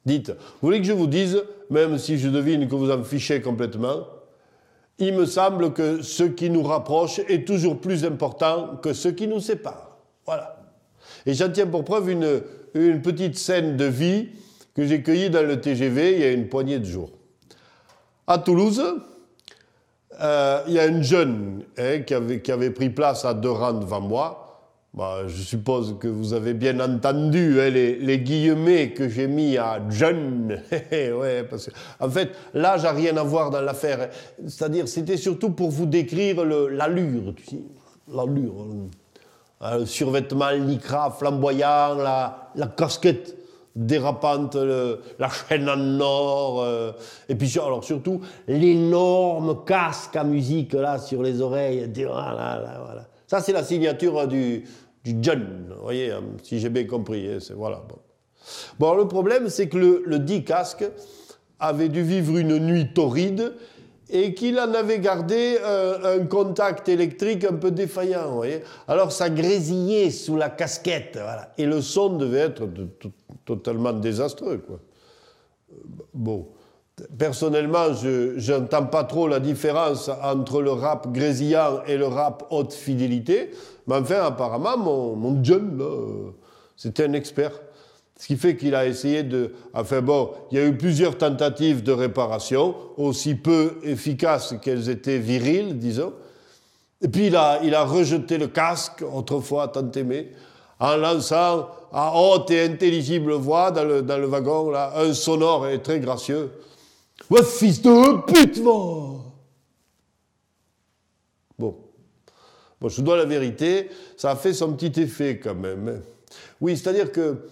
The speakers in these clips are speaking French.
Dites, vous voulez que je vous dise, même si je devine que vous en fichez complètement, il me semble que ce qui nous rapproche est toujours plus important que ce qui nous sépare. Voilà. Et j'en tiens pour preuve une petite scène de vie que j'ai cueillie dans le TGV il y a une poignée de jours. À Toulouse, il y a un jeune qui avait pris place à 2 rangs devant moi. Bah, je suppose que vous avez bien entendu les guillemets que j'ai mis à jeune. Ouais, parce que, en fait, l'âge n'a rien à voir dans l'affaire. C'est-à-dire, c'était surtout pour vous décrire l'allure, tu sais, l'allure. Le survêtement lycra flamboyant, la casquette dérapante, la chaîne en or, et puis alors surtout l'énorme casque à musique là sur les oreilles. Voilà. Ça, c'est la signature du John, vous voyez, si j'ai bien compris. Voilà. Bon, le problème, c'est que le dit casque avait dû vivre une nuit torride et qu'il en avait gardé un contact électrique un peu défaillant, vous voyez. Alors, ça grésillait sous la casquette, voilà. Et le son devait être totalement désastreux, quoi. Bon. Personnellement, je n'entends pas trop la différence entre le rap grésillant et le rap haute fidélité. Mais enfin, apparemment, mon John, là, c'était un expert. Ce qui fait qu'il a essayé de... Enfin bon, il y a eu plusieurs tentatives de réparation, aussi peu efficaces qu'elles étaient viriles, disons. Et puis il a rejeté le casque, autrefois tant aimé, en lançant à haute et intelligible voix dans le wagon, là, un sonore et très gracieux. « Ouais, fils de pute, va !» Bon, je vous dois la vérité, ça a fait son petit effet quand même. Oui, c'est-à-dire que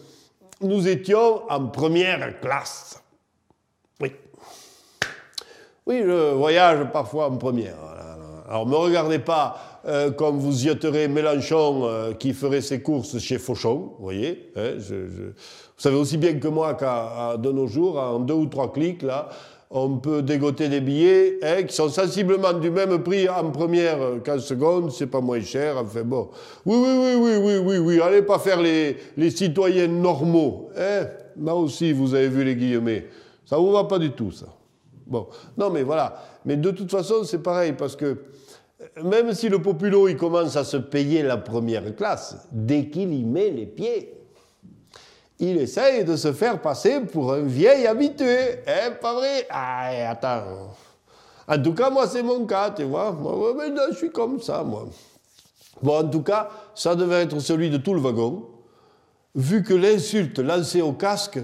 nous étions en première classe. Oui. Oui, je voyage parfois en première. Alors, ne me regardez pas comme vous zioterez Mélenchon qui ferait ses courses chez Fauchon, vous voyez. Hein, vous savez aussi bien que moi qu'à de nos jours, en 2 ou 3 clics, là, on peut dégoter des billets qui sont sensiblement du même prix en première qu'en seconde, c'est pas moins cher, enfin bon. Oui, allez pas faire les citoyens normaux. Là aussi, vous avez vu les guillemets. Ça vous va pas du tout, ça. Bon, non mais voilà. Mais de toute façon, c'est pareil, parce que même si le populo, il commence à se payer la première classe, dès qu'il y met les pieds, il essaye de se faire passer pour un vieil habitué. Pas vrai? Ah, attends. En tout cas, moi, c'est mon cas, tu vois. Moi, je suis comme ça, moi. Bon, en tout cas, ça devait être celui de tout le wagon, vu que l'insulte lancée au casque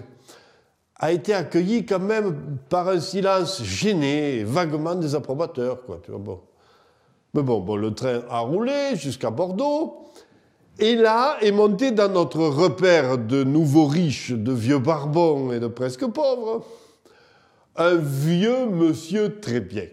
a été accueillie quand même par un silence gêné, vaguement désapprobateur, quoi, tu vois, bon. Mais bon, le train a roulé jusqu'à Bordeaux. Et là est monté dans notre repère de nouveaux riches, de vieux barbons et de presque pauvres, un vieux monsieur très bien.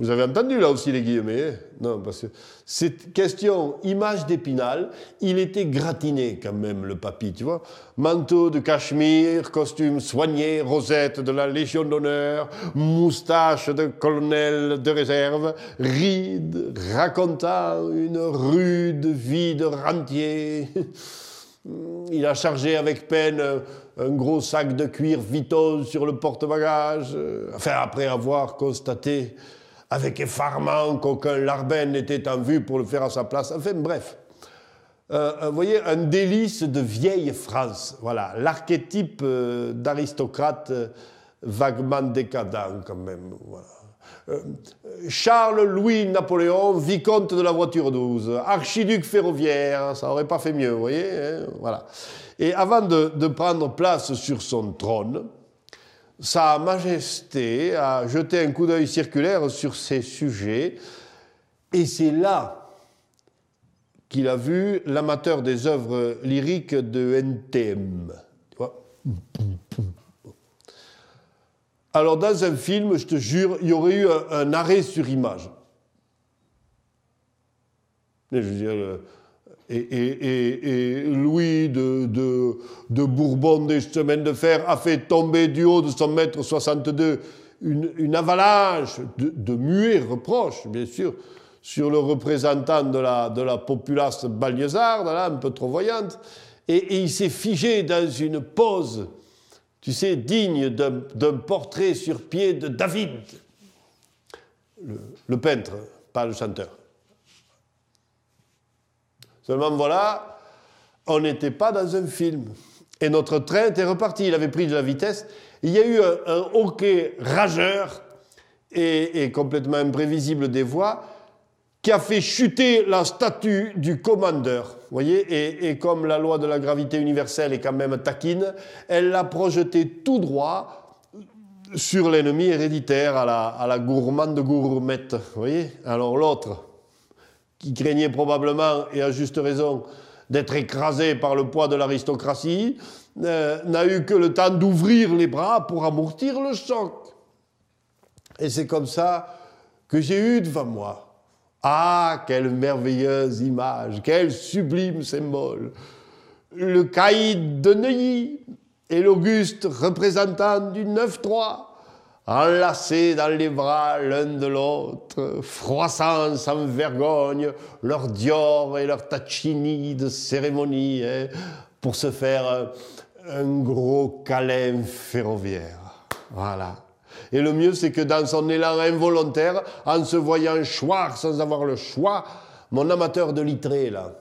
Vous avez entendu là aussi les guillemets, hein? Non, parce que cette question image d'Épinal, il était gratiné quand même le papy, tu vois. Manteau de cachemire, costume soigné, rosette de la Légion d'honneur, moustache de colonel de réserve, rides racontant une rude vie de rentier. Il a chargé avec peine un gros sac de cuir Vuitton sur le porte-bagages, enfin après avoir constaté avec effarement qu'aucun larbin n'était en vue pour le faire à sa place. Enfin, bref. Vous voyez, un délice de vieille France. Voilà, l'archétype d'aristocrate vaguement décadent, quand même. Voilà. Charles-Louis-Napoléon, vicomte de la voiture 12, archiduc ferroviaire, ça n'aurait pas fait mieux, vous voyez, hein, voilà. Et avant de prendre place sur son trône, Sa Majesté a jeté un coup d'œil circulaire sur ces sujets, et c'est là qu'il a vu l'amateur des œuvres lyriques de NTM. Tu vois ? Alors, dans un film, je te jure, il y aurait eu un arrêt sur image. Je veux dire, et Louis de Bourbon des chemins de fer a fait tomber du haut de son mètre 62 une avalanche de muets reproches, bien sûr, sur le représentant de la populace banlieusarde, là, un peu trop voyante. et il s'est figé dans une pose, tu sais, digne d'un portrait sur pied de David, le peintre, pas le chanteur. Seulement voilà, on n'était pas dans un film. Et notre train était reparti, il avait pris de la vitesse. Il y a eu un hoquet rageur et complètement imprévisible des voies qui a fait chuter la statue du commandeur. Vous voyez, et comme la loi de la gravité universelle est quand même taquine, elle l'a projeté tout droit sur l'ennemi héréditaire à la gourmande gourmette. Vous voyez, alors l'autre, qui craignait probablement, et à juste raison, d'être écrasé par le poids de l'aristocratie, n'a eu que le temps d'ouvrir les bras pour amortir le choc. Et c'est comme ça que j'ai eu devant moi. Ah, quelle merveilleuse image, quel sublime symbole. Le caïd de Neuilly et l'auguste représentant du 9-3, enlacés dans les bras l'un de l'autre, froissant sans vergogne leur Dior et leur Taccini de cérémonie, hein, pour se faire un gros câlin ferroviaire. Voilà. Et le mieux, c'est que dans son élan involontaire, en se voyant choir sans avoir le choix, mon amateur de littré, là,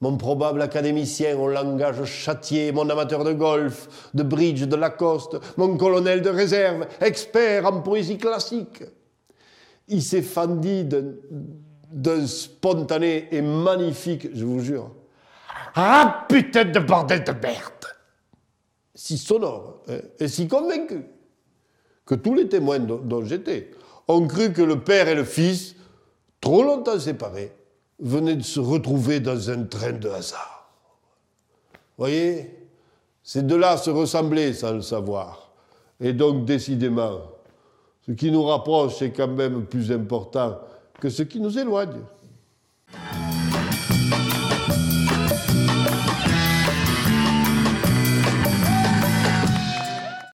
mon probable académicien au langage châtié, mon amateur de golf, de bridge, de Lacoste, mon colonel de réserve, expert en poésie classique, il s'est fendu d'un spontané et magnifique, je vous jure, « Ah, putain de bordel de merde !» Si sonore, hein, et si convaincu, que tous les témoins dont j'étais ont cru que le père et le fils, trop longtemps séparés, venaient de se retrouver dans un train de hasard. Vous voyez, c'est de là se ressembler sans le savoir. Et donc, décidément, ce qui nous rapproche est quand même plus important que ce qui nous éloigne.